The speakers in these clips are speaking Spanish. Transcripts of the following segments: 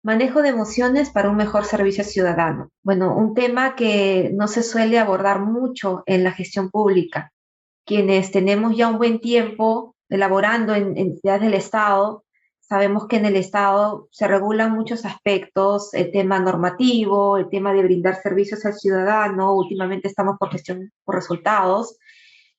Manejo de emociones para un mejor servicio ciudadano. Bueno, un tema que no se suele abordar mucho en la gestión pública. Quienes tenemos ya un buen tiempo elaborando en entidades del Estado, sabemos que en el Estado se regulan muchos aspectos, el tema normativo, el tema de brindar servicios al ciudadano, últimamente estamos por gestión por resultados,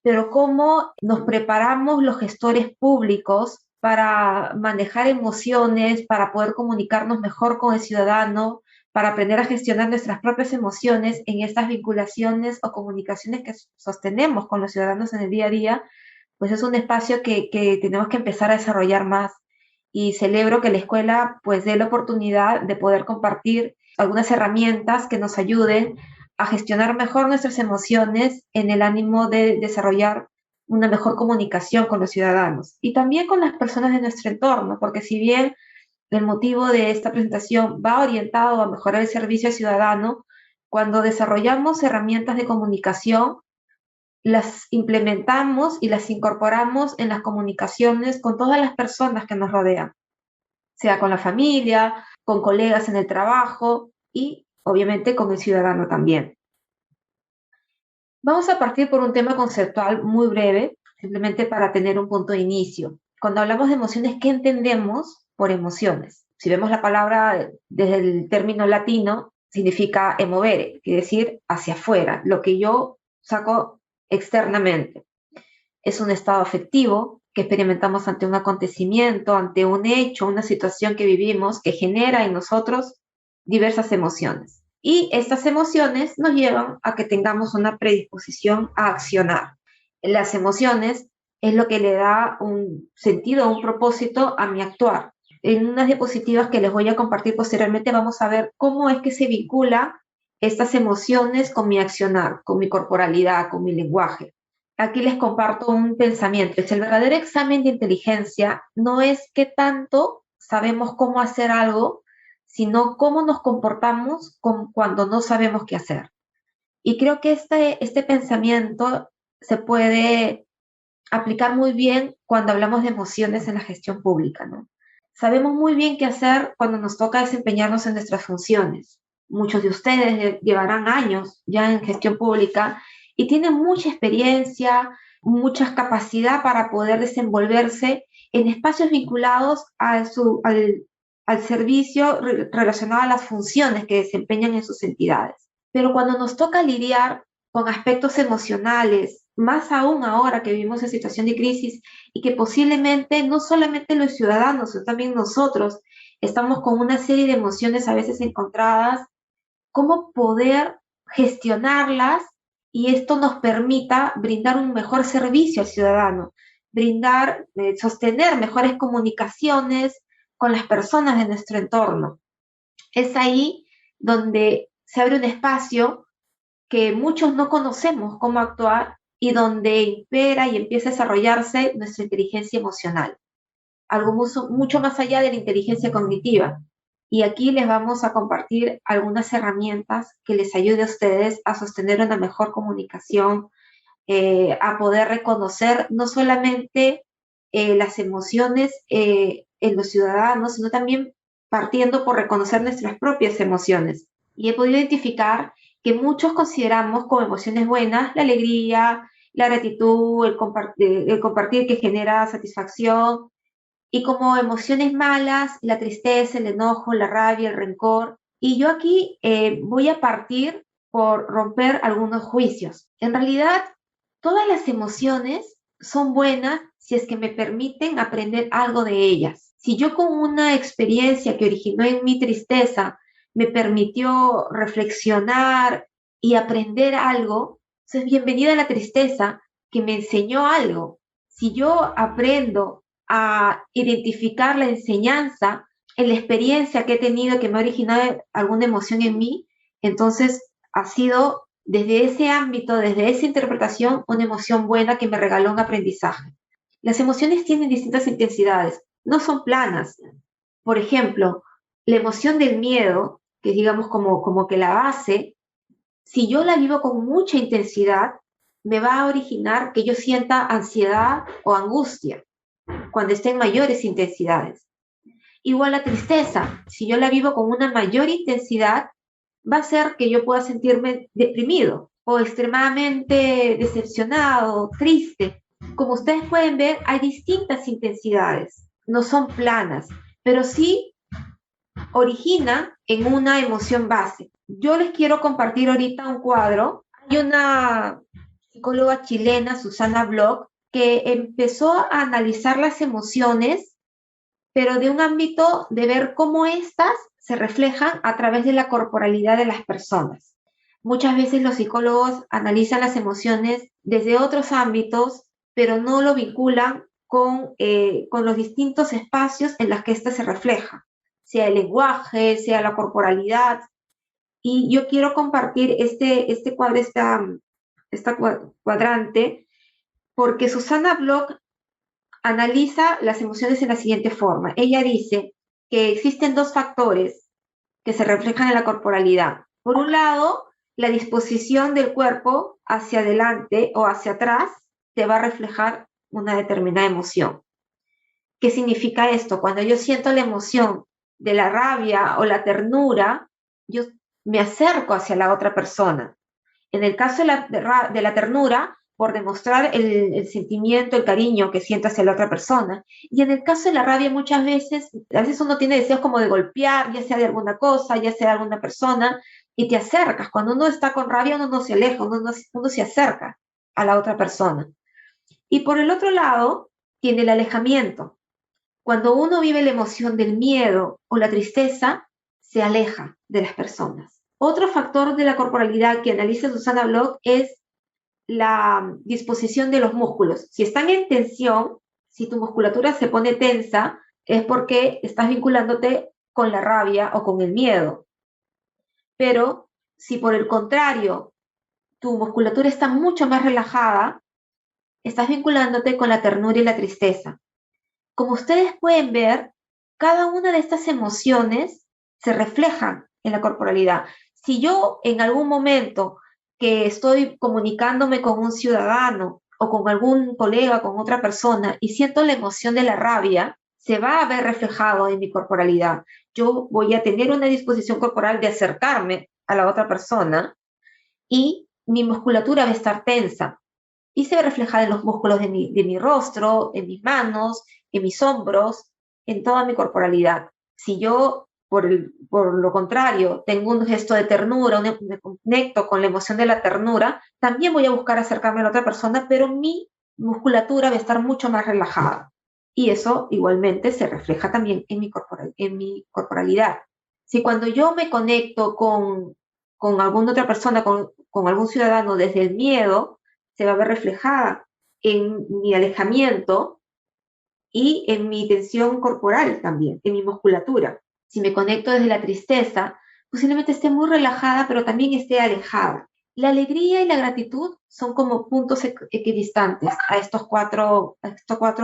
pero cómo nos preparamos los gestores públicos para manejar emociones, para poder comunicarnos mejor con el ciudadano, para aprender a gestionar nuestras propias emociones en estas vinculaciones o comunicaciones que sostenemos con los ciudadanos en el día a día, pues es un espacio que tenemos que empezar a desarrollar más. Y celebro que la escuela pues dé la oportunidad de poder compartir algunas herramientas que nos ayuden a gestionar mejor nuestras emociones en el ánimo de desarrollar una mejor comunicación con los ciudadanos y también con las personas de nuestro entorno, porque si bien el motivo de esta presentación va orientado a mejorar el servicio al ciudadano, cuando desarrollamos herramientas de comunicación, las implementamos y las incorporamos en las comunicaciones con todas las personas que nos rodean, sea con la familia, con colegas en el trabajo y obviamente con el ciudadano también. Vamos a partir por un tema conceptual muy breve, simplemente para tener un punto de inicio. Cuando hablamos de emociones, ¿qué entendemos por emociones? Si vemos la palabra desde el término latino, significa emovere, quiere decir hacia afuera, lo que yo saco externamente. Es un estado afectivo que experimentamos ante un acontecimiento, ante un hecho, una situación que vivimos que genera en nosotros diversas emociones. Y estas emociones nos llevan a que tengamos una predisposición a accionar. Las emociones es lo que le da un sentido, un propósito a mi actuar. En unas diapositivas que les voy a compartir posteriormente vamos a ver cómo es que se vincula estas emociones con mi accionar, con mi corporalidad, con mi lenguaje. Aquí les comparto un pensamiento. El verdadero examen de inteligencia no es qué tanto sabemos cómo hacer algo, sino cómo nos comportamos cuando no sabemos qué hacer. Y creo que este pensamiento se puede aplicar muy bien cuando hablamos de emociones en la gestión pública, ¿no? Sabemos muy bien qué hacer cuando nos toca desempeñarnos en nuestras funciones. Muchos de ustedes llevarán años ya en gestión pública y tienen mucha experiencia, mucha capacidad para poder desenvolverse en espacios vinculados al servicio relacionado a las funciones que desempeñan en sus entidades. Pero cuando nos toca lidiar con aspectos emocionales, más aún ahora que vivimos en situación de crisis y que posiblemente no solamente los ciudadanos, sino también nosotros estamos con una serie de emociones a veces encontradas, cómo poder gestionarlas y esto nos permita brindar un mejor servicio al ciudadano, sostener mejores comunicaciones con las personas de nuestro entorno. Es ahí donde se abre un espacio que muchos no conocemos cómo actuar y donde impera y empieza a desarrollarse nuestra inteligencia emocional, algo mucho más allá de la inteligencia cognitiva. Y aquí les vamos a compartir algunas herramientas que les ayude a ustedes a sostener una mejor comunicación, a poder reconocer no solamente las emociones en los ciudadanos, sino también partiendo por reconocer nuestras propias emociones. Y he podido identificar que muchos consideramos como emociones buenas la alegría, la gratitud, el compartir que genera satisfacción, y como emociones malas, la tristeza, el enojo, la rabia, el rencor. Y yo aquí voy a partir por romper algunos juicios. En realidad, todas las emociones son buenas si es que me permiten aprender algo de ellas. Si yo con una experiencia que originó en mi tristeza me permitió reflexionar y aprender algo, entonces bienvenida a la tristeza que me enseñó algo. Si yo aprendo a identificar la enseñanza en la experiencia que he tenido que me ha originado alguna emoción en mí, entonces ha sido desde ese ámbito, desde esa interpretación, una emoción buena que me regaló un aprendizaje. Las emociones tienen distintas intensidades. no son planas. Por ejemplo, la emoción del miedo, que es digamos como que la base, si yo la vivo con mucha intensidad, me va a originar que yo sienta ansiedad o angustia cuando esté en mayores intensidades. Igual la tristeza, si yo la vivo con una mayor intensidad, va a ser que yo pueda sentirme deprimido o extremadamente decepcionado, triste. Como ustedes pueden ver, hay distintas intensidades, no son planas, pero sí origina en una emoción base. Yo les quiero compartir ahorita un cuadro. Hay una psicóloga chilena, Susana Bloch, que empezó a analizar las emociones, pero de un ámbito de ver cómo éstas se reflejan a través de la corporalidad de las personas. Muchas veces los psicólogos analizan las emociones desde otros ámbitos, pero no lo vinculan con los distintos espacios en los que ésta se refleja, sea el lenguaje, sea la corporalidad. Y yo quiero compartir este cuadro, esta cuadrante, porque Susana Bloch analiza las emociones en la siguiente forma. Ella dice que existen dos factores que se reflejan en la corporalidad. Por un lado, la disposición del cuerpo hacia adelante o hacia atrás te va a reflejar una determinada emoción. ¿Qué significa esto? Cuando yo siento la emoción de la rabia o la ternura, yo me acerco hacia la otra persona. En el caso de la ternura, por demostrar el sentimiento, el cariño que siento hacia la otra persona. Y en el caso de la rabia, muchas veces, a veces uno tiene deseos como de golpear, ya sea de alguna cosa, ya sea de alguna persona, y te acercas. Cuando uno está con rabia, uno no se aleja, uno se acerca a la otra persona. Y por el otro lado, tiene el alejamiento. Cuando uno vive la emoción del miedo o la tristeza, se aleja de las personas. Otro factor de la corporalidad que analiza Susana Bloch es la disposición de los músculos. Si están en tensión, si tu musculatura se pone tensa, es porque estás vinculándote con la rabia o con el miedo. Pero si por el contrario tu musculatura está mucho más relajada, estás vinculándote con la ternura y la tristeza. Como ustedes pueden ver, cada una de estas emociones se reflejan en la corporalidad. Si yo en algún momento que estoy comunicándome con un ciudadano o con algún colega, con otra persona, y siento la emoción de la rabia, se va a ver reflejado en mi corporalidad. Yo voy a tener una disposición corporal de acercarme a la otra persona y mi musculatura va a estar tensa y se ve reflejada en los músculos de mi rostro, en mis manos, en mis hombros, en toda mi corporalidad. Si yo, por lo contrario, tengo un gesto de ternura, me conecto con la emoción de la ternura, también voy a buscar acercarme a la otra persona, pero mi musculatura va a estar mucho más relajada. Y eso igualmente se refleja también en mi corporalidad. Si cuando yo me conecto con alguna otra persona, con algún ciudadano desde el miedo, se va a ver reflejada en mi alejamiento y en mi tensión corporal también, en mi musculatura. Si me conecto desde la tristeza, posiblemente esté muy relajada, pero también esté alejada. La alegría y la gratitud son como puntos equidistantes a estos cuatro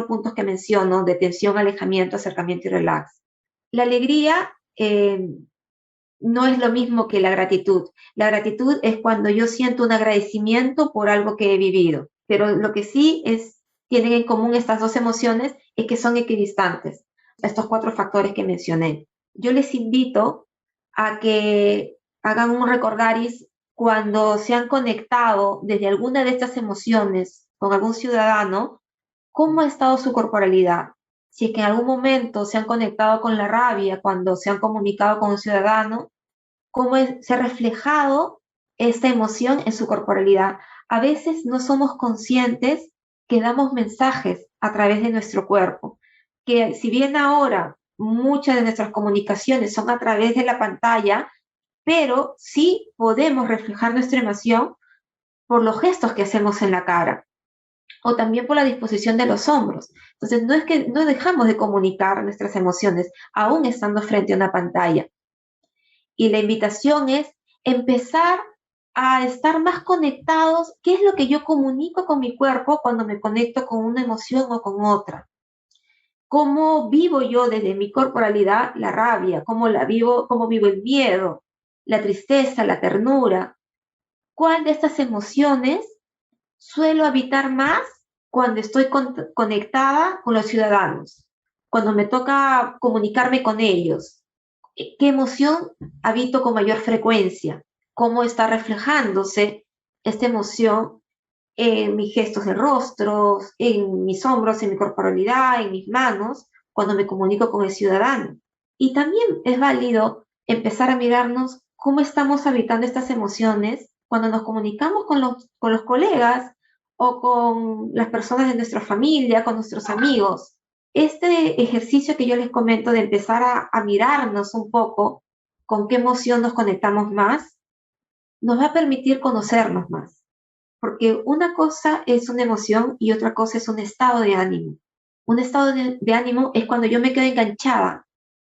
puntos que menciono de tensión, alejamiento, acercamiento y relax. La alegría no es lo mismo que la gratitud. La gratitud es cuando yo siento un agradecimiento por algo que he vivido, pero lo que sí tienen en común estas dos emociones es que son equidistantes, estos cuatro factores que mencioné. Yo les invito a que hagan un recordaris cuando se han conectado desde alguna de estas emociones con algún ciudadano, cómo ha estado su corporalidad. Si es que en algún momento se han conectado con la rabia, cuando se han comunicado con un ciudadano, cómo se ha reflejado esta emoción en su corporalidad. A veces no somos conscientes que damos mensajes a través de nuestro cuerpo, que si bien ahora muchas de nuestras comunicaciones son a través de la pantalla, pero sí podemos reflejar nuestra emoción por los gestos que hacemos en la cara o también por la disposición de los hombros. Entonces, no es que no dejamos de comunicar nuestras emociones, aún estando frente a una pantalla. Y la invitación es empezar a estar más conectados. ¿Qué es lo que yo comunico con mi cuerpo cuando me conecto con una emoción o con otra? cómo vivo yo desde mi corporalidad la rabia, cómo vivo el miedo, la tristeza, la ternura, cuál de estas emociones suelo habitar más cuando estoy conectada con los ciudadanos, cuando me toca comunicarme con ellos. ¿Qué emoción habito con mayor frecuencia? ¿Cómo está reflejándose esta emoción en mis gestos de rostro, en mis hombros, en mi corporalidad, en mis manos, cuando me comunico con el ciudadano? Y también es válido empezar a mirarnos cómo estamos habitando estas emociones cuando nos comunicamos con los colegas o con las personas de nuestra familia, con nuestros amigos. Este ejercicio que yo les comento de empezar a mirarnos un poco con qué emoción nos conectamos más, nos va a permitir conocernos más. Porque una cosa es una emoción y otra cosa es un estado de ánimo. Un estado de ánimo es cuando yo me quedo enganchada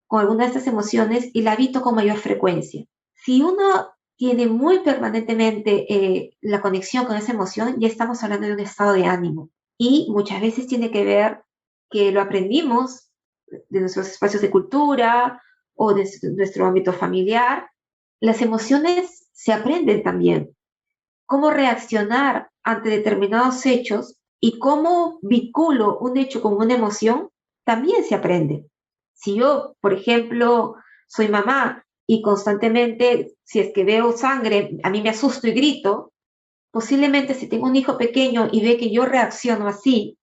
con alguna de estas emociones y la habito con mayor frecuencia. Si uno tiene muy permanentemente la conexión con esa emoción, ya estamos hablando de un estado de ánimo. Y muchas veces tiene que ver que lo aprendimos de nuestros espacios de cultura o de nuestro ámbito familiar. Las emociones se aprenden también. Cómo reaccionar ante determinados hechos y cómo vinculo un hecho con una emoción, también se aprende. Si yo, por ejemplo, soy mamá y constantemente, si es que veo sangre, a mí me asusto y grito, posiblemente si tengo un hijo pequeño y ve que yo reacciono así,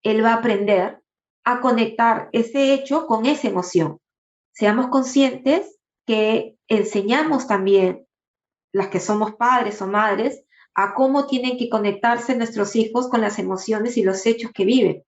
él va a aprender a conectar ese hecho con esa emoción. Seamos conscientes que enseñamos también, las que somos padres o madres, a cómo tienen que conectarse nuestros hijos con las emociones y los hechos que viven.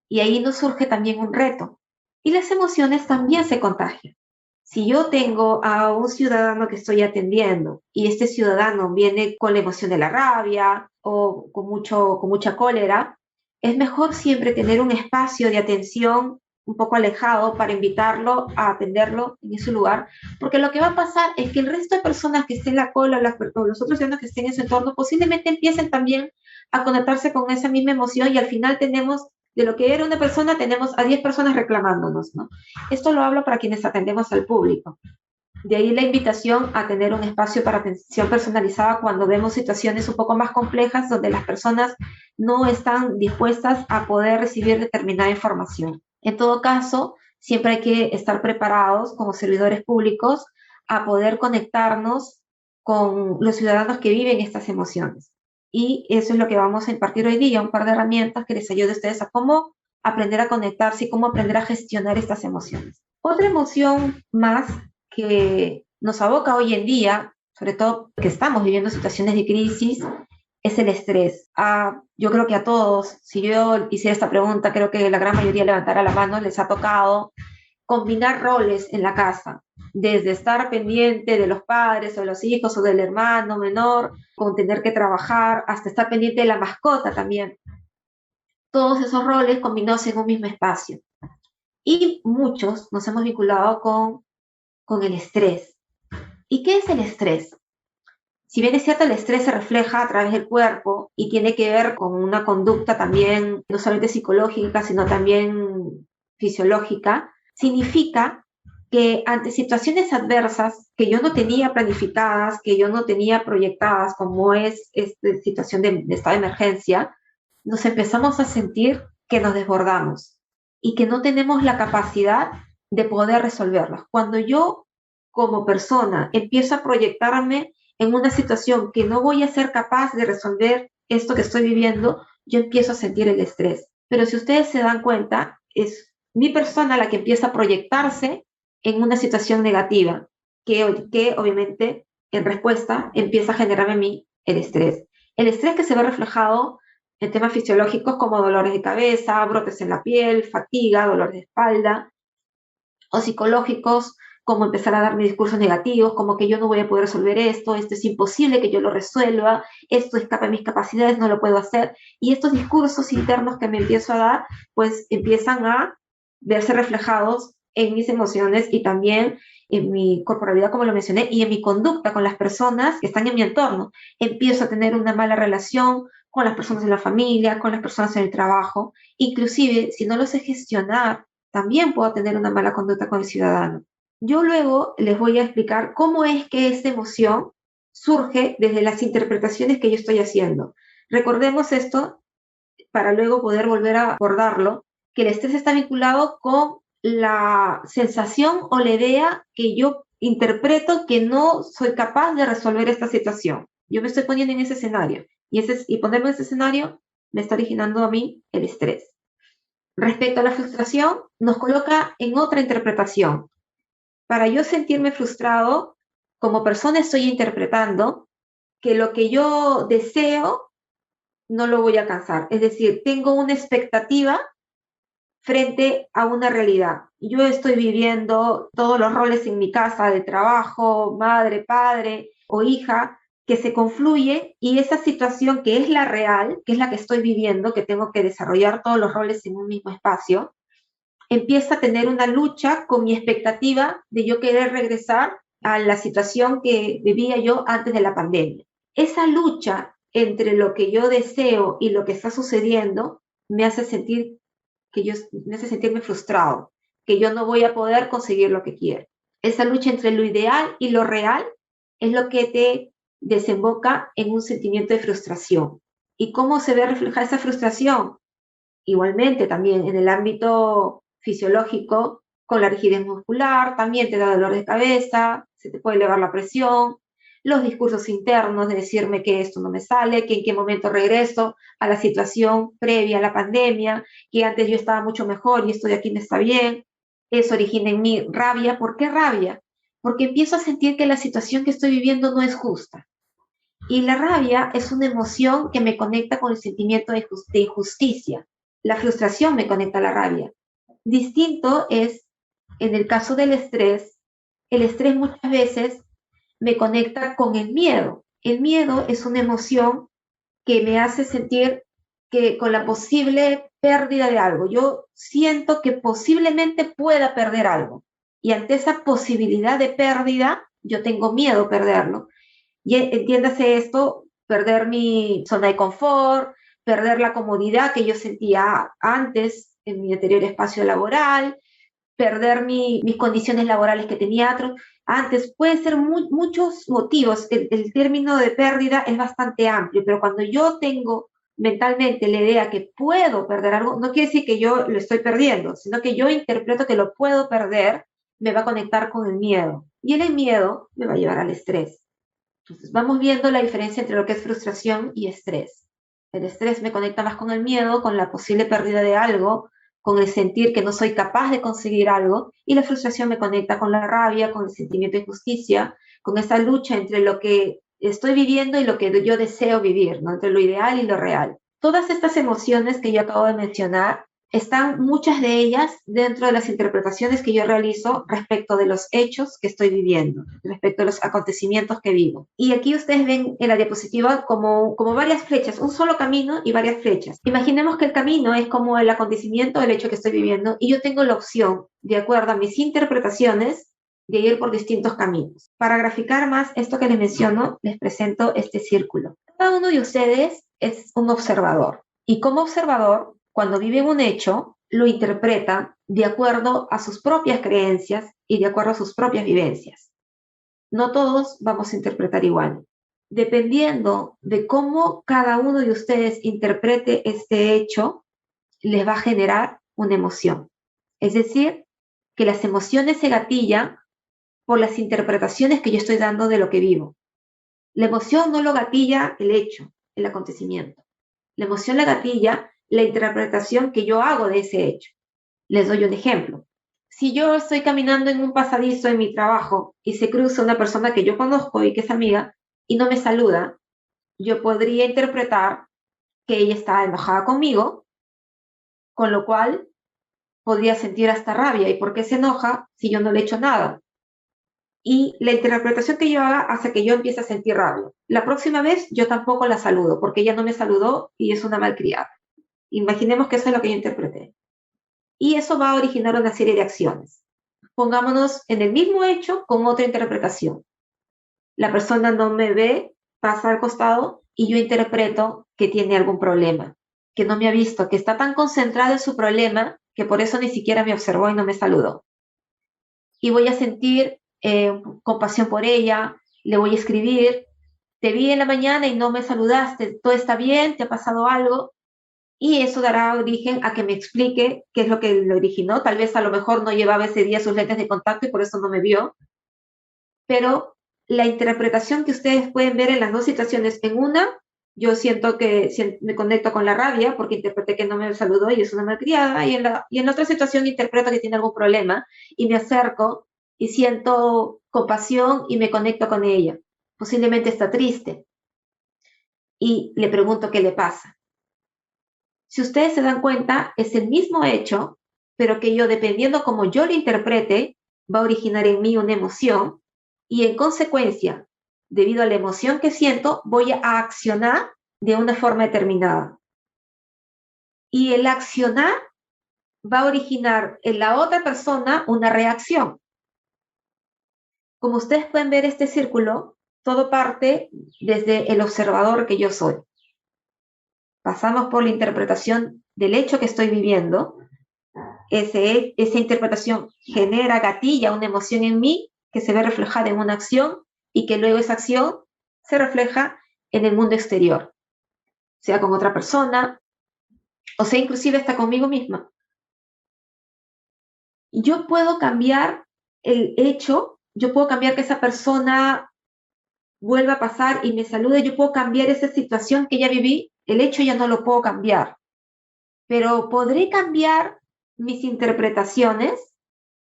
Y ahí nos surge también un reto. Y las emociones también se contagian. Si yo tengo a un ciudadano que estoy atendiendo y este ciudadano viene con la emoción de la rabia o con mucha cólera, es mejor siempre tener un espacio de atención un poco alejado para invitarlo a atenderlo en ese lugar, porque lo que va a pasar es que el resto de personas que estén en la cola o los otros ciudadanos que estén en su entorno posiblemente empiecen también a conectarse con esa misma emoción y al final tenemos, de lo que era una persona, tenemos a 10 personas reclamándonos, ¿no? Esto lo hablo para quienes atendemos al público. De ahí la invitación a tener un espacio para atención personalizada cuando vemos situaciones un poco más complejas donde las personas no están dispuestas a poder recibir determinada información. En todo caso, siempre hay que estar preparados como servidores públicos a poder conectarnos con los ciudadanos que viven estas emociones. Y eso es lo que vamos a impartir hoy día, un par de herramientas que les ayude a ustedes a cómo aprender a conectarse y cómo aprender a gestionar estas emociones. Otra emoción más que nos aboca hoy en día, sobre todo que estamos viviendo situaciones de crisis, es el estrés. Yo creo que a todos, si yo hiciera esta pregunta, creo que la gran mayoría levantará la mano, les ha tocado combinar roles en la casa, desde estar pendiente de los padres o de los hijos o del hermano menor, con tener que trabajar, hasta estar pendiente de la mascota también. Todos esos roles combinados en un mismo espacio. Y muchos nos hemos vinculado con el estrés. ¿Y qué es el estrés? Si bien es cierto, el estrés se refleja a través del cuerpo y tiene que ver con una conducta también, no solamente psicológica, sino también fisiológica, significa que ante situaciones adversas que yo no tenía planificadas, que yo no tenía proyectadas, como es esta situación de estado de emergencia, nos empezamos a sentir que nos desbordamos y que no tenemos la capacidad de poder resolverlas. Cuando yo, como persona, empiezo a proyectarme en una situación que no voy a ser capaz de resolver esto que estoy viviendo, yo empiezo a sentir el estrés. Pero si ustedes se dan cuenta, es mi persona la que empieza a proyectarse en una situación negativa, que obviamente en respuesta empieza a generarme a mí el estrés. El estrés que se ve reflejado en temas fisiológicos como dolores de cabeza, brotes en la piel, fatiga, dolor de espalda, o psicológicos como empezar a darme discursos negativos, como que yo no voy a poder resolver esto es imposible que yo lo resuelva, esto escapa de mis capacidades, no lo puedo hacer. Y estos discursos internos que me empiezo a dar, pues empiezan a verse reflejados en mis emociones y también en mi corporalidad, como lo mencioné, y en mi conducta con las personas que están en mi entorno. Empiezo a tener una mala relación con las personas de la familia, con las personas en el trabajo. Inclusive, si no lo sé gestionar, también puedo tener una mala conducta con el ciudadano. Yo luego les voy a explicar cómo es que esta emoción surge desde las interpretaciones que yo estoy haciendo. Recordemos esto para luego poder volver a abordarlo, que el estrés está vinculado con la sensación o la idea que yo interpreto que no soy capaz de resolver esta situación. Yo me estoy poniendo en ese escenario y ponerme en ese escenario me está originando a mí el estrés. Respecto a la frustración, nos coloca en otra interpretación. Para yo sentirme frustrado, como persona estoy interpretando que lo que yo deseo no lo voy a alcanzar. Es decir, tengo una expectativa frente a una realidad. Yo estoy viviendo todos los roles en mi casa de trabajo, madre, padre o hija, que se confluyen y esa situación que es la real, que es la que estoy viviendo, que tengo que desarrollar todos los roles en un mismo espacio, empieza a tener una lucha con mi expectativa de yo querer regresar a la situación que vivía yo antes de la pandemia. Esa lucha entre lo que yo deseo y lo que está sucediendo me hace sentir me hace sentirme frustrado, que yo no voy a poder conseguir lo que quiero. Esa lucha entre lo ideal y lo real es lo que te desemboca en un sentimiento de frustración. ¿Y cómo se ve reflejada esa frustración? Igualmente, también en el ámbito fisiológico, con la rigidez muscular, también te da dolor de cabeza, se te puede elevar la presión, los discursos internos de decirme que esto no me sale, que en qué momento regreso a la situación previa a la pandemia, que antes yo estaba mucho mejor y esto de aquí me está bien. Eso origina en mí rabia. ¿Por qué rabia? Porque empiezo a sentir que la situación que estoy viviendo no es justa. Y la rabia es una emoción que me conecta con el sentimiento de injusticia. La frustración me conecta a la rabia. Distinto es, en el caso del estrés, el estrés muchas veces me conecta con el miedo. El miedo es una emoción que me hace sentir que con la posible pérdida de algo, yo siento que posiblemente pueda perder algo. Y ante esa posibilidad de pérdida, yo tengo miedo a perderlo. Y entiéndase esto, perder mi zona de confort, perder la comodidad que yo sentía antes en mi anterior espacio laboral, perder mis condiciones laborales que tenía antes. Puede ser muchos motivos. El término de pérdida es bastante amplio, pero cuando yo tengo mentalmente la idea que puedo perder algo, no quiere decir que yo lo estoy perdiendo, sino que yo interpreto que lo puedo perder, me va a conectar con el miedo. Y el miedo me va a llevar al estrés. Entonces, vamos viendo la diferencia entre lo que es frustración y estrés. El estrés me conecta más con el miedo, con la posible pérdida de algo, con el sentir que no soy capaz de conseguir algo, y la frustración me conecta con la rabia, con el sentimiento de injusticia, con esa lucha entre lo que estoy viviendo y lo que yo deseo vivir, ¿no? Entre lo ideal y lo real. Todas estas emociones que yo acabo de mencionar están muchas de ellas dentro de las interpretaciones que yo realizo respecto de los hechos que estoy viviendo, respecto de los acontecimientos que vivo. Y aquí ustedes ven en la diapositiva como varias flechas, un solo camino y varias flechas. Imaginemos que el camino es como el acontecimiento, el hecho que estoy viviendo, y yo tengo la opción, de acuerdo a mis interpretaciones, de ir por distintos caminos. Para graficar más esto que les menciono, les presento este círculo. Cada uno de ustedes es un observador. Y como observador, cuando vive un hecho, lo interpreta de acuerdo a sus propias creencias y de acuerdo a sus propias vivencias. No todos vamos a interpretar igual. Dependiendo de cómo cada uno de ustedes interprete este hecho, les va a generar una emoción. Es decir, que las emociones se gatillan por las interpretaciones que yo estoy dando de lo que vivo. La emoción no lo gatilla el hecho, el acontecimiento. La emoción la gatilla la interpretación que yo hago de ese hecho. Les doy un ejemplo. Si yo estoy caminando en un pasadizo en mi trabajo y se cruza una persona que yo conozco y que es amiga y no me saluda, yo podría interpretar que ella está enojada conmigo, con lo cual podría sentir hasta rabia. ¿Y por qué se enoja si yo no le he hecho nada? Y la interpretación que yo haga hace que yo empiece a sentir rabia. La próxima vez yo tampoco la saludo porque ella no me saludó y es una malcriada. Imaginemos que eso es lo que yo interpreté. Y eso va a originar una serie de acciones. Pongámonos en el mismo hecho con otra interpretación. La persona no me ve, pasa al costado y yo interpreto que tiene algún problema, que no me ha visto, que está tan concentrado en su problema que por eso ni siquiera me observó y no me saludó. Y voy a sentir compasión por ella, le voy a escribir, te vi en la mañana y no me saludaste, todo está bien, te ha pasado algo, y eso dará origen a que me explique qué es lo que lo originó. Tal vez a lo mejor no llevaba ese día sus lentes de contacto y por eso no me vio, pero la interpretación que ustedes pueden ver en las dos situaciones, en una, yo siento que me conecto con la rabia porque interpreté que no me saludó y es una malcriada, y en la otra situación interpreto que tiene algún problema y me acerco y siento compasión y me conecto con ella. Posiblemente está triste y le pregunto qué le pasa. Si ustedes se dan cuenta, es el mismo hecho, pero que yo, dependiendo como yo lo interprete, va a originar en mí una emoción y en consecuencia, debido a la emoción que siento, voy a accionar de una forma determinada. Y el accionar va a originar en la otra persona una reacción. Como ustedes pueden ver este círculo, todo parte desde el observador que yo soy. Pasamos por la interpretación del hecho que estoy viviendo. Esa interpretación genera, gatilla una emoción en mí que se ve reflejada en una acción y que luego esa acción se refleja en el mundo exterior, sea con otra persona o sea inclusive hasta conmigo misma. Yo puedo cambiar el hecho, yo puedo cambiar que esa persona vuelva a pasar y me salude, yo puedo cambiar esa situación que ya viví, el hecho ya no lo puedo cambiar, pero podré cambiar mis interpretaciones,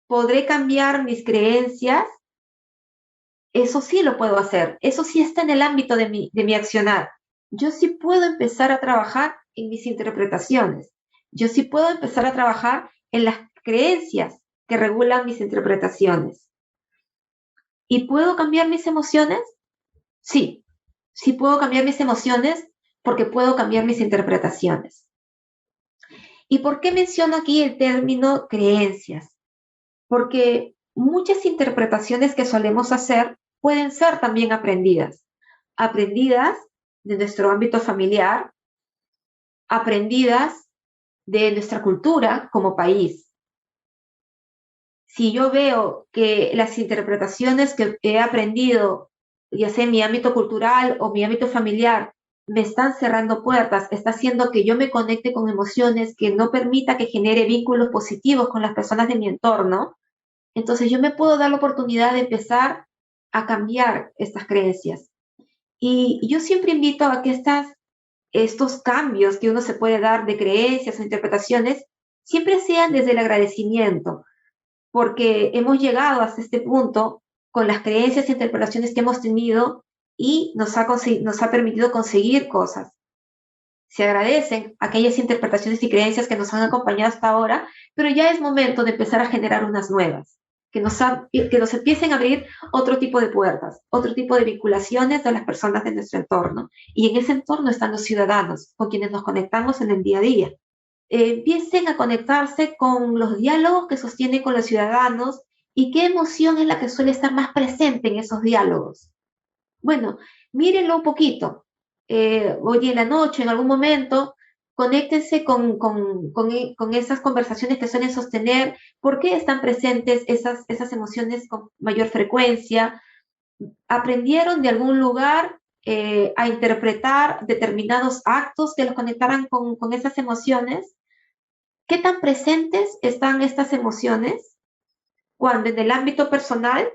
podré cambiar mis creencias. Eso sí lo puedo hacer, eso sí está en el ámbito de mi accionar. Yo sí puedo empezar a trabajar en mis interpretaciones, yo sí puedo empezar a trabajar en las creencias que regulan mis interpretaciones. ¿Y puedo cambiar mis emociones? Sí, sí puedo cambiar mis emociones porque puedo cambiar mis interpretaciones. ¿Y por qué menciono aquí el término creencias? Porque muchas interpretaciones que solemos hacer pueden ser también aprendidas. Aprendidas de nuestro ámbito familiar, aprendidas de nuestra cultura como país. Si yo veo que las interpretaciones que he aprendido, ya sea en mi ámbito cultural o mi ámbito familiar, me están cerrando puertas, está haciendo que yo me conecte con emociones, que no permita que genere vínculos positivos con las personas de mi entorno, entonces yo me puedo dar la oportunidad de empezar a cambiar estas creencias. Y yo siempre invito a que estos cambios que uno se puede dar de creencias o interpretaciones siempre sean desde el agradecimiento, porque hemos llegado hasta este punto con las creencias e interpretaciones que hemos tenido y nos ha permitido conseguir cosas. Se agradecen aquellas interpretaciones y creencias que nos han acompañado hasta ahora, pero ya es momento de empezar a generar unas nuevas, que nos empiecen a abrir otro tipo de puertas, otro tipo de vinculaciones de las personas de nuestro entorno. Y en ese entorno están los ciudadanos, con quienes nos conectamos en el día a día. Empiecen a conectarse con los diálogos que sostienen con los ciudadanos y qué emoción es la que suele estar más presente en esos diálogos. Bueno, mírenlo un poquito. Hoy en la noche, en algún momento, conéctense con esas conversaciones que suelen sostener, por qué están presentes esas emociones con mayor frecuencia. ¿Aprendieron de algún lugar a interpretar determinados actos que los conectaran con esas emociones? ¿Qué tan presentes están estas emociones cuando en el ámbito personal,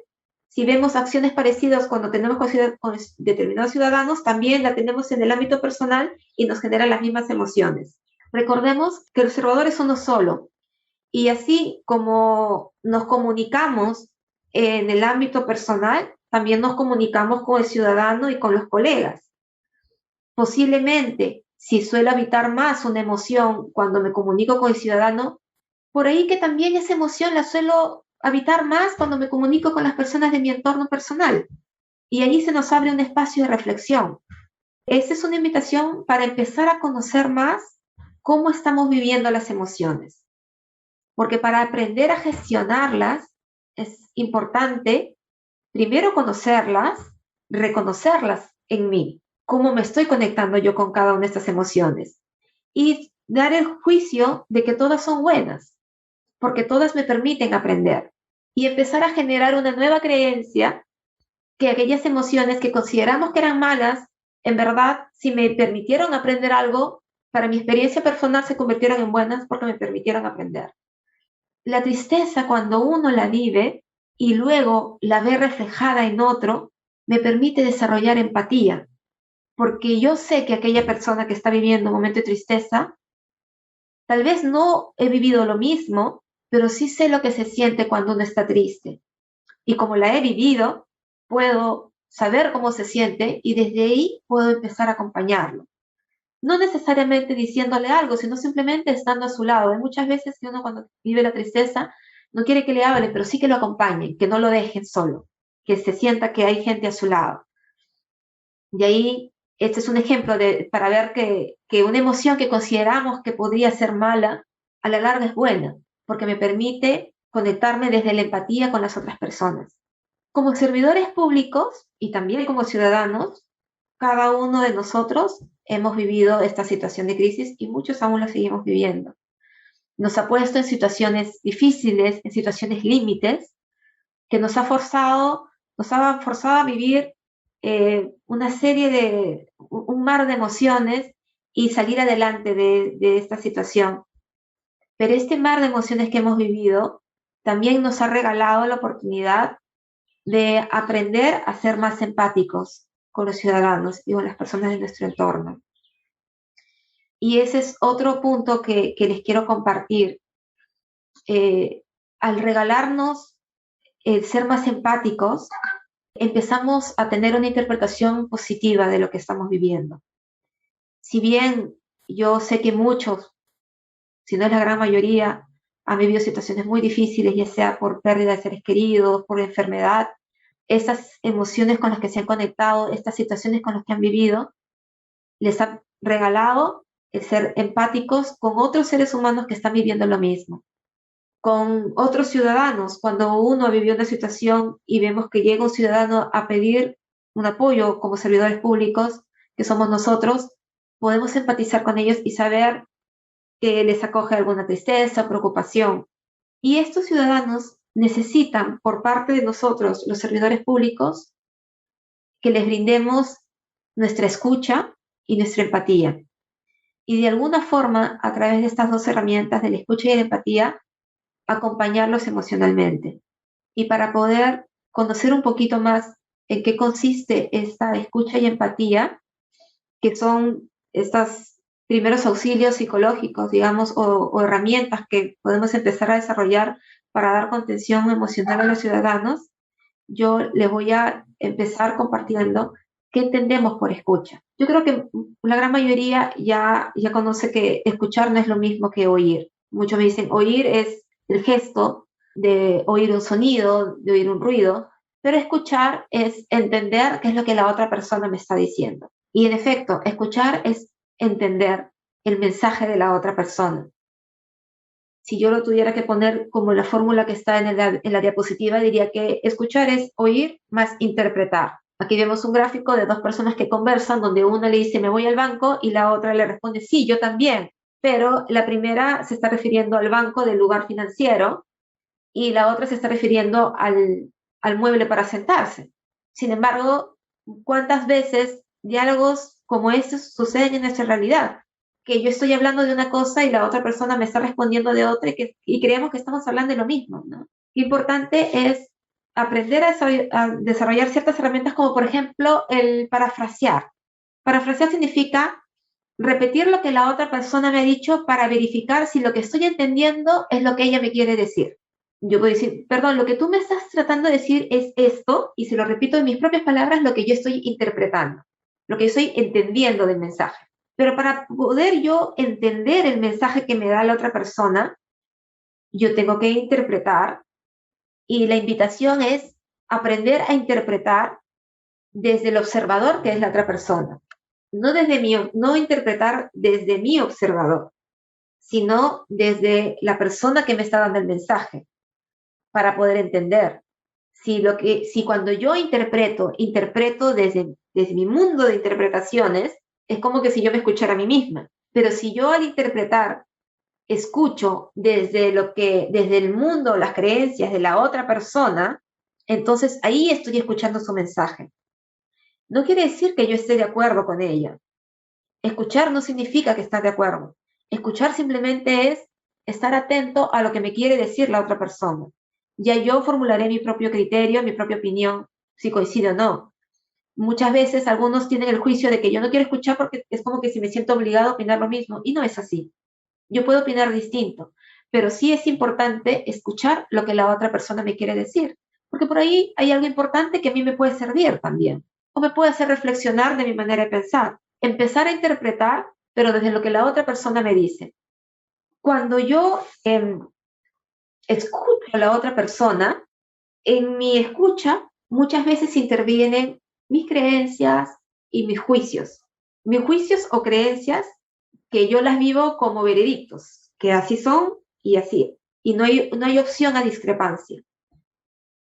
si vemos acciones parecidas cuando tenemos con determinados ciudadanos, también la tenemos en el ámbito personal y nos generan las mismas emociones? Recordemos que el observador es uno solo y así como nos comunicamos en el ámbito personal, también nos comunicamos con el ciudadano y con los colegas. Posiblemente, si suelo habitar más una emoción cuando me comunico con el ciudadano, por ahí que también esa emoción la suelo habitar más cuando me comunico con las personas de mi entorno personal. Y allí se nos abre un espacio de reflexión. Esta es una invitación para empezar a conocer más cómo estamos viviendo las emociones. Porque para aprender a gestionarlas es importante primero conocerlas, reconocerlas en mí. cómo me estoy conectando yo con cada una de estas emociones y dar el juicio de que todas son buenas, porque todas me permiten aprender y empezar a generar una nueva creencia que aquellas emociones que consideramos que eran malas, en verdad, si me permitieron aprender algo, para mi experiencia personal se convirtieron en buenas porque me permitieron aprender. La tristeza, cuando uno la vive y luego la ve reflejada en otro, me permite desarrollar empatía, porque yo sé que aquella persona que está viviendo un momento de tristeza, tal vez no he vivido lo mismo, pero sí sé lo que se siente cuando uno está triste. Y como la he vivido, puedo saber cómo se siente y desde ahí puedo empezar a acompañarlo. No necesariamente diciéndole algo, sino simplemente estando a su lado. Hay muchas veces que uno cuando vive la tristeza no quiere que le hable, pero sí que lo acompañen, que no lo dejen solo, que se sienta que hay gente a su lado. Y ahí, este es un ejemplo para ver que una emoción que consideramos que podría ser mala, a la larga es buena, porque me permite conectarme desde la empatía con las otras personas. Como servidores públicos y también como ciudadanos, cada uno de nosotros hemos vivido esta situación de crisis y muchos aún la seguimos viviendo. Nos ha puesto en situaciones difíciles, en situaciones límites, que nos ha forzado a vivir una serie un mar de emociones y salir adelante de esta situación. Pero este mar de emociones que hemos vivido también nos ha regalado la oportunidad de aprender a ser más empáticos con los ciudadanos y con las personas de nuestro entorno. Y ese es otro punto que les quiero compartir. Al regalarnos el ser más empáticos, empezamos a tener una interpretación positiva de lo que estamos viviendo. Si bien yo sé que muchos, si no es la gran mayoría, han vivido situaciones muy difíciles, ya sea por pérdida de seres queridos, por enfermedad, esas emociones con las que se han conectado, estas situaciones con las que han vivido, les ha regalado el ser empáticos con otros seres humanos que están viviendo lo mismo, con otros ciudadanos. Cuando uno ha vivido una situación y vemos que llega un ciudadano a pedir un apoyo como servidores públicos, que somos nosotros, podemos empatizar con ellos y saber que les acoge alguna tristeza, preocupación. Y estos ciudadanos necesitan por parte de nosotros, los servidores públicos, que les brindemos nuestra escucha y nuestra empatía. Y de alguna forma, a través de estas dos herramientas de la escucha y la empatía, acompañarlos emocionalmente. Y para poder conocer un poquito más en qué consiste esta escucha y empatía, que son estos primeros auxilios psicológicos, digamos, o herramientas que podemos empezar a desarrollar para dar contención emocional a los ciudadanos, yo les voy a empezar compartiendo qué entendemos por escucha. Yo creo que la gran mayoría ya conoce que escuchar no es lo mismo que oír. Muchos me dicen, oír es el gesto de oír un sonido, de oír un ruido, pero escuchar es entender qué es lo que la otra persona me está diciendo. Y en efecto, escuchar es entender el mensaje de la otra persona. Si yo lo tuviera que poner como la fórmula que está en la diapositiva, diría que escuchar es oír más interpretar. Aquí vemos un gráfico de dos personas que conversan, donde una le dice, me voy al banco, y la otra le responde, sí, yo también. Pero la primera se está refiriendo al banco del lugar financiero y la otra se está refiriendo al mueble para sentarse. Sin embargo, ¿cuántas veces diálogos como estos suceden en nuestra realidad? Que yo estoy hablando de una cosa y la otra persona me está respondiendo de otra y creemos que estamos hablando de lo mismo, ¿no? Importante es aprender a desarrollar ciertas herramientas como por ejemplo el parafrasear. Parafrasear significa repetir lo que la otra persona me ha dicho para verificar si lo que estoy entendiendo es lo que ella me quiere decir. Yo puedo decir, perdón, lo que tú me estás tratando de decir es esto, y si lo repito en mis propias palabras, lo que yo estoy interpretando, lo que yo estoy entendiendo del mensaje. Pero para poder yo entender el mensaje que me da la otra persona, yo tengo que interpretar, y la invitación es aprender a interpretar desde el observador que es la otra persona. No interpretar desde mi observador, sino desde la persona que me está dando el mensaje, para poder entender. Si cuando yo interpreto desde mi mundo de interpretaciones, es como que si yo me escuchara a mí misma. Pero si yo al interpretar escucho desde el mundo, las creencias de la otra persona, entonces ahí estoy escuchando su mensaje. No quiere decir que yo esté de acuerdo con ella. Escuchar no significa que estar de acuerdo. Escuchar simplemente es estar atento a lo que me quiere decir la otra persona. Ya yo formularé mi propio criterio, mi propia opinión, si coincide o no. Muchas veces algunos tienen el juicio de que yo no quiero escuchar porque es como que si me siento obligado a opinar lo mismo, y no es así. Yo puedo opinar distinto, pero sí es importante escuchar lo que la otra persona me quiere decir, porque por ahí hay algo importante que a mí me puede servir también, o me puede hacer reflexionar de mi manera de pensar, empezar a interpretar, pero desde lo que la otra persona me dice. Cuando yo escucho a la otra persona, en mi escucha muchas veces intervienen mis creencias y mis juicios. Mis juicios o creencias que yo las vivo como veredictos, que así son y así. Y no hay opción a discrepancia.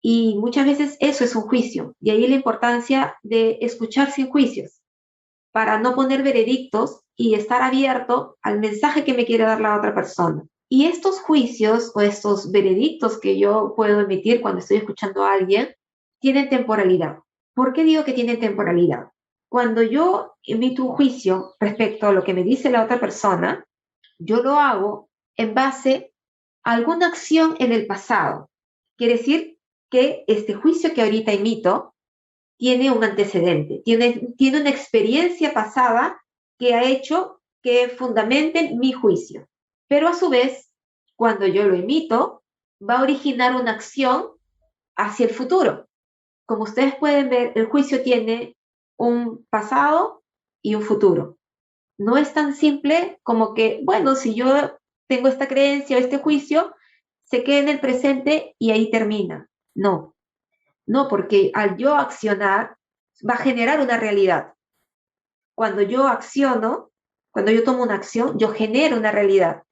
Y muchas veces eso es un juicio. Y ahí la importancia de escuchar sin juicios, para no poner veredictos y estar abierto al mensaje que me quiere dar la otra persona. Y estos juicios o estos veredictos que yo puedo emitir cuando estoy escuchando a alguien tienen temporalidad. ¿Por qué digo que tienen temporalidad? Cuando yo emito un juicio respecto a lo que me dice la otra persona, yo lo hago en base a alguna acción en el pasado. Quiere decir que este juicio que ahorita emito tiene un antecedente, tiene una experiencia pasada que ha hecho que fundamente mi juicio. Pero a su vez, cuando yo lo emito, va a originar una acción hacia el futuro. Como ustedes pueden ver, el juicio tiene un pasado y un futuro. No es tan simple como que, bueno, si yo tengo esta creencia o este juicio, se queda en el presente y ahí termina. No, no, porque al yo accionar va a generar una realidad. Cuando yo acciono, cuando yo tomo una acción, yo genero una realidad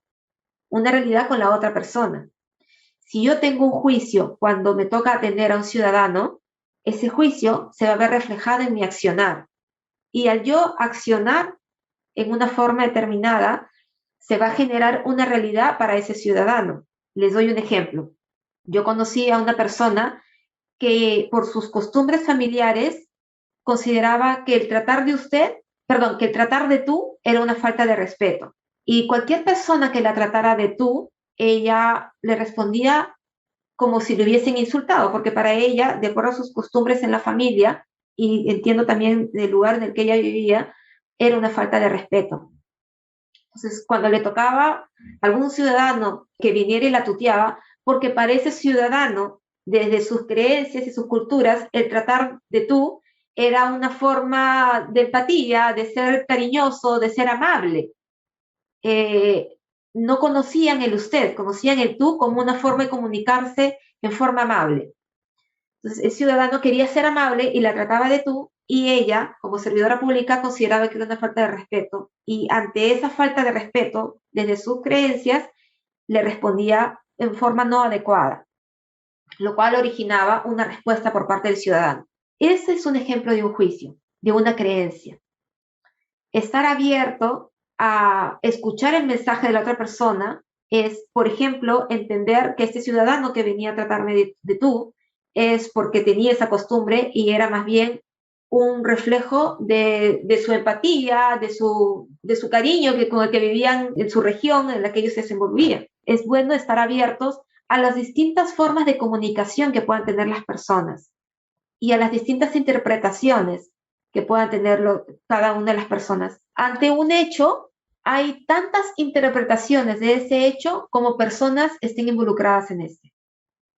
con la otra persona. Si yo tengo un juicio cuando me toca atender a un ciudadano, ese juicio se va a ver reflejado en mi accionar. Y al yo accionar en una forma determinada, se va a generar una realidad para ese ciudadano. Les doy un ejemplo. Yo conocí a una persona que por sus costumbres familiares consideraba que el tratar de usted, perdón, que el tratar de tú era una falta de respeto. Y cualquier persona que la tratara de tú, ella le respondía como si le hubiesen insultado, porque para ella, de acuerdo a sus costumbres en la familia, y entiendo también del lugar en el que ella vivía, era una falta de respeto. Entonces, cuando le tocaba a algún ciudadano que viniera y la tuteaba, porque para ese ciudadano, desde sus creencias y sus culturas, el tratar de tú era una forma de empatía, de ser cariñoso, de ser amable. Eh, no conocían el usted, conocían el tú como una forma de comunicarse en forma amable. Entonces, el ciudadano quería ser amable y la trataba de tú, y ella, como servidora pública, consideraba que era una falta de respeto. Y ante esa falta de respeto, desde sus creencias, le respondía en forma no adecuada, lo cual originaba una respuesta por parte del ciudadano. Ese es un ejemplo de un juicio, de una creencia. Estar abierto a escuchar el mensaje de la otra persona es, por ejemplo, entender que este ciudadano que venía a tratarme de tú es porque tenía esa costumbre y era más bien un reflejo de su empatía, de su cariño con el que vivían en su región en la que ellos se desenvolvían. Es bueno estar abiertos a las distintas formas de comunicación que puedan tener las personas y a las distintas interpretaciones que puedan tener cada una de las personas. Ante un hecho, hay tantas interpretaciones de ese hecho como personas estén involucradas en este,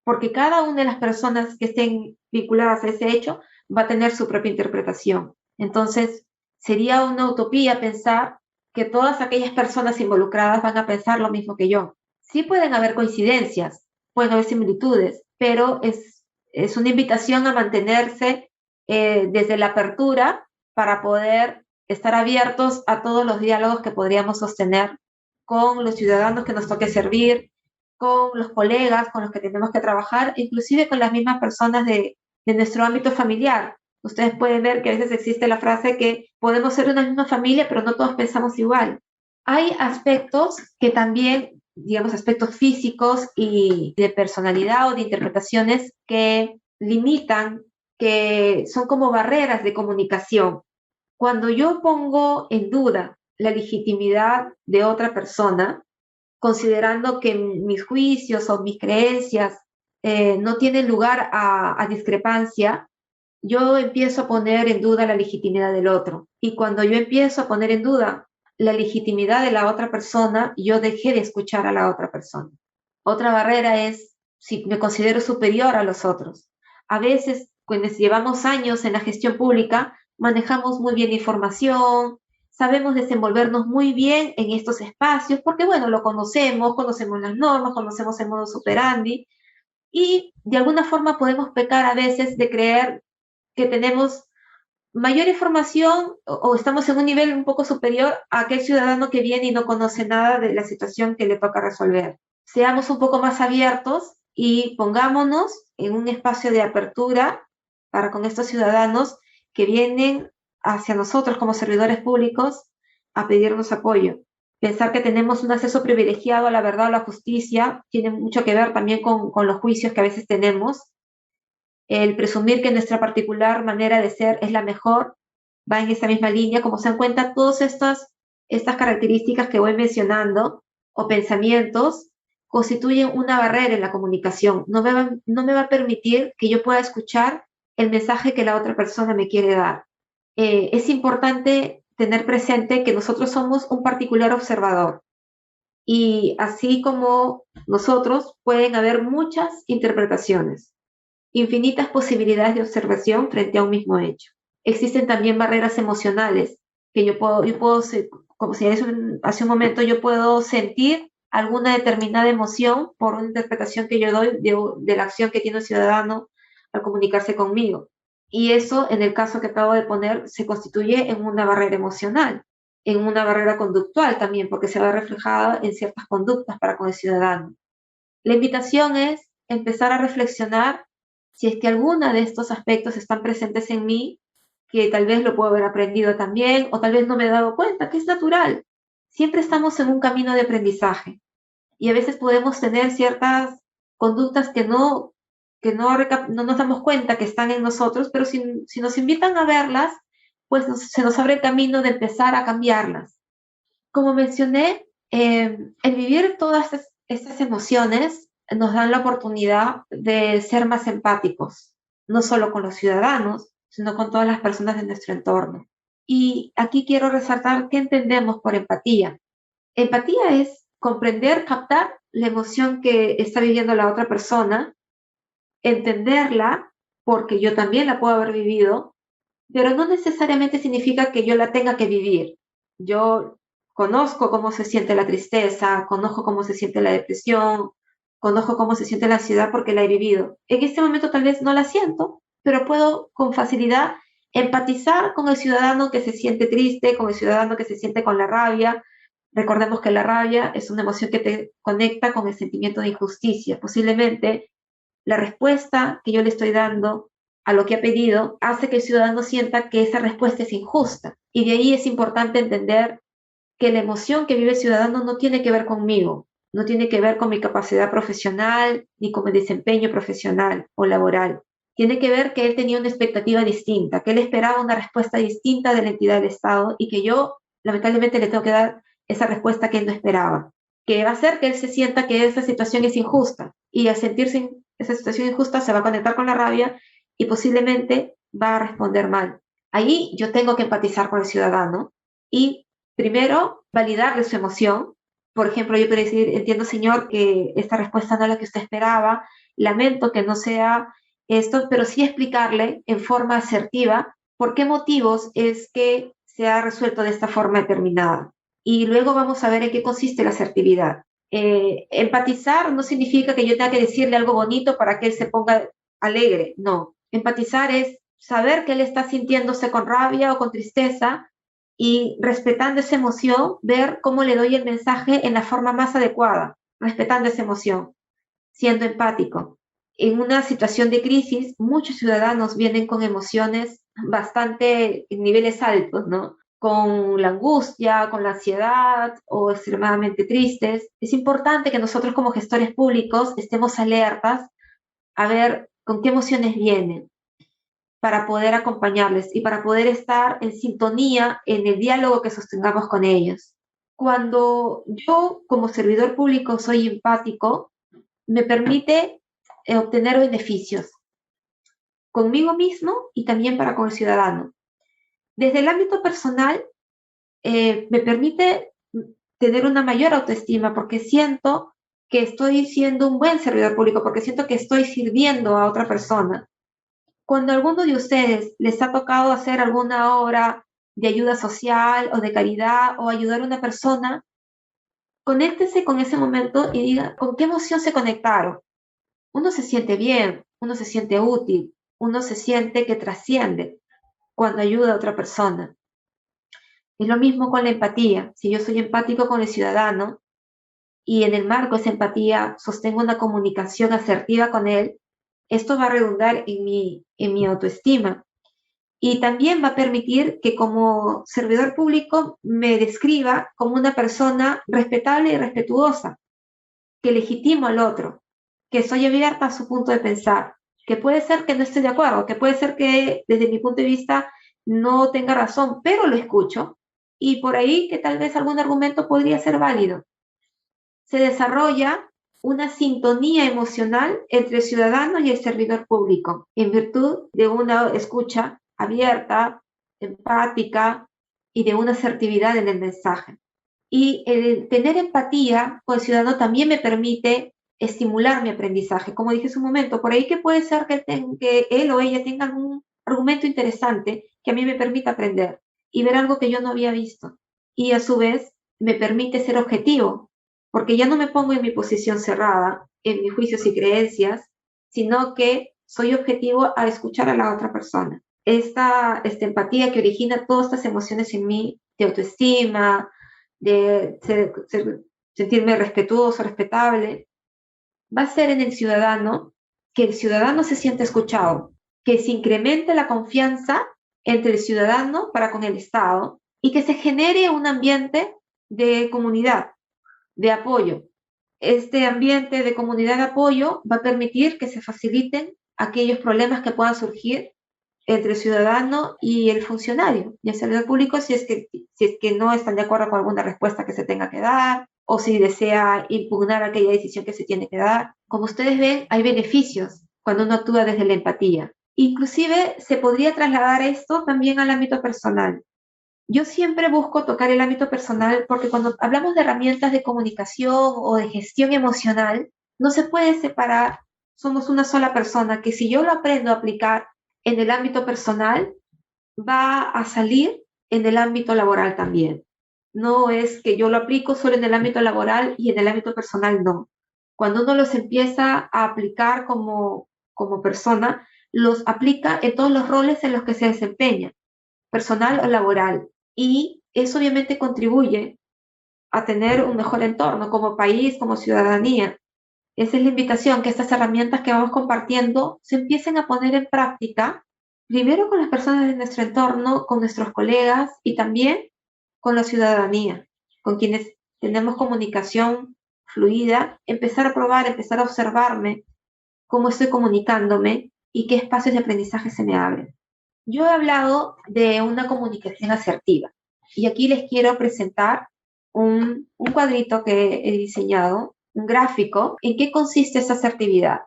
porque cada una de las personas que estén vinculadas a ese hecho va a tener su propia interpretación. Entonces, sería una utopía pensar que todas aquellas personas involucradas van a pensar lo mismo que yo. Sí pueden haber coincidencias, pueden haber similitudes, pero es una invitación a mantenerse desde la apertura para poder estar abiertos a todos los diálogos que podríamos sostener con los ciudadanos que nos toque servir, con los colegas con los que tenemos que trabajar, inclusive con las mismas personas de nuestro ámbito familiar. Ustedes pueden ver que a veces existe la frase que podemos ser una misma familia, pero no todos pensamos igual. Hay aspectos que también, digamos, aspectos físicos y de personalidad o de interpretaciones que limitan, que son como barreras de comunicación. Cuando yo pongo en duda la legitimidad de otra persona, considerando que mis juicios o mis creencias no tienen lugar a discrepancia, yo empiezo a poner en duda la legitimidad del otro. Y cuando yo empiezo a poner en duda la legitimidad de la otra persona, yo dejé de escuchar a la otra persona. Otra barrera es si me considero superior a los otros. A veces, quienes llevamos años en la gestión pública, manejamos muy bien la información, sabemos desenvolvernos muy bien en estos espacios, porque bueno, lo conocemos, conocemos las normas, conocemos el modo operandi, y de alguna forma podemos pecar a veces de creer que tenemos mayor información o estamos en un nivel un poco superior a aquel ciudadano que viene y no conoce nada de la situación que le toca resolver. Seamos un poco más abiertos y pongámonos en un espacio de apertura para con estos ciudadanos que vienen hacia nosotros como servidores públicos a pedirnos apoyo. Pensar que tenemos un acceso privilegiado a la verdad o la justicia tiene mucho que ver también con los juicios que a veces tenemos. El presumir que nuestra particular manera de ser es la mejor va en esa misma línea. Como se dan cuenta, todas estas características que voy mencionando o pensamientos constituyen una barrera en la comunicación. No me va a permitir que yo pueda escuchar el mensaje que la otra persona me quiere dar. Es importante tener presente que nosotros somos un particular observador y así como nosotros pueden haber muchas interpretaciones, infinitas posibilidades de observación frente a un mismo hecho. Existen también barreras emocionales que yo puedo como si hace un momento, yo puedo sentir alguna determinada emoción por una interpretación que yo doy de la acción que tiene el ciudadano al comunicarse conmigo. Y eso, en el caso que acabo de poner, se constituye en una barrera emocional, en una barrera conductual también, porque se va reflejada en ciertas conductas para con el ciudadano. La invitación es empezar a reflexionar si es que alguna de estos aspectos están presentes en mí, que tal vez lo puedo haber aprendido también, o tal vez no me he dado cuenta, que es natural. Siempre estamos en un camino de aprendizaje y a veces podemos tener ciertas conductas que no nos damos cuenta que están en nosotros, pero si nos invitan a verlas, pues se nos abre el camino de empezar a cambiarlas. Como mencioné, el vivir todas estas emociones nos dan la oportunidad de ser más empáticos, no solo con los ciudadanos, sino con todas las personas de nuestro entorno. Y aquí quiero resaltar qué entendemos por empatía. Empatía es comprender, captar la emoción que está viviendo la otra persona, entenderla, porque yo también la puedo haber vivido, pero no necesariamente significa que yo la tenga que vivir. Yo conozco cómo se siente la tristeza, conozco cómo se siente la depresión, conozco cómo se siente la ansiedad porque la he vivido. En este momento tal vez no la siento, pero puedo con facilidad empatizar con el ciudadano que se siente triste, con el ciudadano que se siente con la rabia. Recordemos que la rabia es una emoción que te conecta con el sentimiento de injusticia. Posiblemente la respuesta que yo le estoy dando a lo que ha pedido hace que el ciudadano sienta que esa respuesta es injusta. Y de ahí es importante entender que la emoción que vive el ciudadano no tiene que ver conmigo, no tiene que ver con mi capacidad profesional ni con mi desempeño profesional o laboral. Tiene que ver que él tenía una expectativa distinta, que él esperaba una respuesta distinta de la entidad del Estado y que yo lamentablemente le tengo que dar esa respuesta que él no esperaba, que va a hacer que él se sienta que esa situación es injusta y al sentirse esa situación injusta se va a conectar con la rabia y posiblemente va a responder mal. Ahí yo tengo que empatizar con el ciudadano y primero validarle su emoción. Por ejemplo, yo puedo decir, entiendo señor que esta respuesta no es la que usted esperaba, lamento que no sea esto, pero sí explicarle en forma asertiva por qué motivos es que se ha resuelto de esta forma determinada. Y luego vamos a ver en qué consiste la asertividad. Empatizar no significa que yo tenga que decirle algo bonito para que él se ponga alegre, no. Empatizar es saber que él está sintiéndose con rabia o con tristeza y respetando esa emoción, ver cómo le doy el mensaje en la forma más adecuada. respetando esa emoción, siendo empático. En una situación de crisis, muchos ciudadanos vienen con emociones bastante en niveles altos, ¿no? Con la angustia, con la ansiedad o extremadamente tristes. Es importante que nosotros como gestores públicos estemos alertas a ver con qué emociones vienen para poder acompañarles y para poder estar en sintonía en el diálogo que sostengamos con ellos. Cuando yo como servidor público soy empático, me permite obtener beneficios conmigo mismo y también para con el ciudadano. Desde el ámbito personal, me permite tener una mayor autoestima porque siento que estoy siendo un buen servidor público, porque siento que estoy sirviendo a otra persona. Cuando a alguno de ustedes les ha tocado hacer alguna obra de ayuda social o de caridad o ayudar a una persona, conéctese con ese momento y diga con qué emoción se conectaron. Uno se siente bien, uno se siente útil, uno se siente que trasciende cuando ayuda a otra persona. Es lo mismo con la empatía. Si yo soy empático con el ciudadano y en el marco de esa empatía sostengo una comunicación asertiva con él, esto va a redundar en mi autoestima y también va a permitir que como servidor público me describa como una persona respetable y respetuosa, que legitimo al otro, que soy abierta a su punto de pensar, que puede ser que no esté de acuerdo, que puede ser que desde mi punto de vista no tenga razón, pero lo escucho y por ahí que tal vez algún argumento podría ser válido. Se desarrolla una sintonía emocional entre el ciudadano y el servidor público, en virtud de una escucha abierta, empática y de una asertividad en el mensaje. Y el tener empatía con el ciudadano también me permite estimular mi aprendizaje. Como dije hace un momento, por ahí que puede ser que él o ella tenga algún argumento interesante que a mí me permita aprender y ver algo que yo no había visto. Y a su vez me permite ser objetivo, porque ya no me pongo en mi posición cerrada, en mis juicios y creencias, sino que soy objetivo a escuchar a la otra persona. Esta empatía que origina todas estas emociones en mí, de autoestima, de sentirme respetuoso, respetable, va a ser en el ciudadano que el ciudadano se siente escuchado, que se incremente la confianza entre el ciudadano para con el Estado y que se genere un ambiente de comunidad, de apoyo. Este ambiente de comunidad de apoyo va a permitir que se faciliten aquellos problemas que puedan surgir entre el ciudadano y el funcionario y el servidor público si es que no están de acuerdo con alguna respuesta que se tenga que dar o si desea impugnar aquella decisión que se tiene que dar. Como ustedes ven, hay beneficios cuando uno actúa desde la empatía. Inclusive se podría trasladar esto también al ámbito personal. Yo siempre busco tocar el ámbito personal porque cuando hablamos de herramientas de comunicación o de gestión emocional, no se puede separar, somos una sola persona, que si yo lo aprendo a aplicar en el ámbito personal, va a salir en el ámbito laboral también. No es que yo lo aplico solo en el ámbito laboral y en el ámbito personal no. Cuando uno los empieza a aplicar como persona, los aplica en todos los roles en los que se desempeña, personal o laboral. Y eso obviamente contribuye a tener un mejor entorno como país, como ciudadanía. Esa es la invitación, que estas herramientas que vamos compartiendo se empiecen a poner en práctica, primero con las personas de nuestro entorno, con nuestros colegas y también con la ciudadanía, con quienes tenemos comunicación fluida, empezar a probar, empezar a observarme cómo estoy comunicándome y qué espacios de aprendizaje se me abren. Yo he hablado de una comunicación asertiva y aquí les quiero presentar un cuadrito que he diseñado, un gráfico, en qué consiste esa asertividad.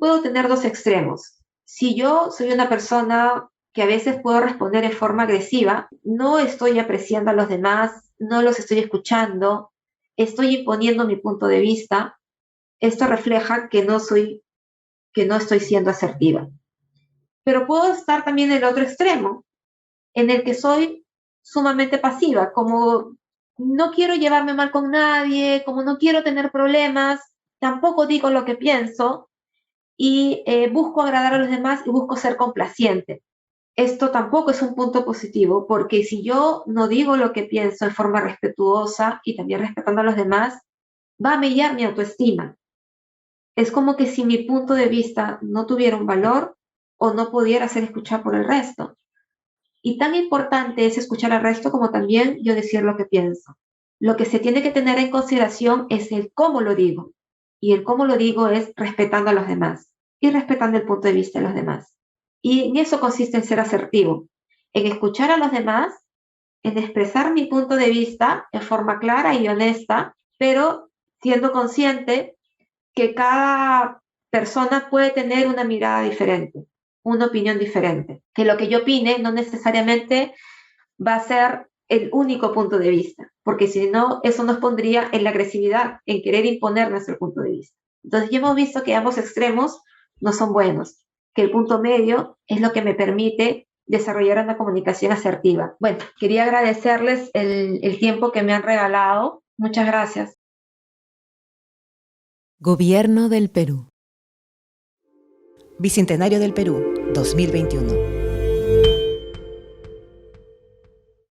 Puedo tener dos extremos. Si yo soy una persona que a veces puedo responder en forma agresiva, no estoy apreciando a los demás, no los estoy escuchando, estoy imponiendo mi punto de vista, esto refleja que no estoy siendo asertiva. Pero puedo estar también en el otro extremo, en el que soy sumamente pasiva, como no quiero llevarme mal con nadie, como no quiero tener problemas, tampoco digo lo que pienso y busco agradar a los demás y busco ser complaciente. Esto tampoco es un punto positivo, porque si yo no digo lo que pienso en forma respetuosa y también respetando a los demás, va a mellar mi autoestima. Es como que si mi punto de vista no tuviera un valor o no pudiera ser escuchado por el resto. Y tan importante es escuchar al resto como también yo decir lo que pienso. Lo que se tiene que tener en consideración es el cómo lo digo. Y el cómo lo digo es respetando a los demás y respetando el punto de vista de los demás. Y en eso consiste en ser asertivo, en escuchar a los demás, en expresar mi punto de vista en forma clara y honesta, pero siendo consciente que cada persona puede tener una mirada diferente, una opinión diferente, que lo que yo opine no necesariamente va a ser el único punto de vista, porque si no, eso nos pondría en la agresividad, en querer imponer nuestro punto de vista. Entonces ya hemos visto que ambos extremos no son buenos, que el punto medio es lo que me permite desarrollar una comunicación asertiva. Bueno, quería agradecerles el tiempo que me han regalado. Muchas gracias. Gobierno del Perú. Bicentenario del Perú, 2021.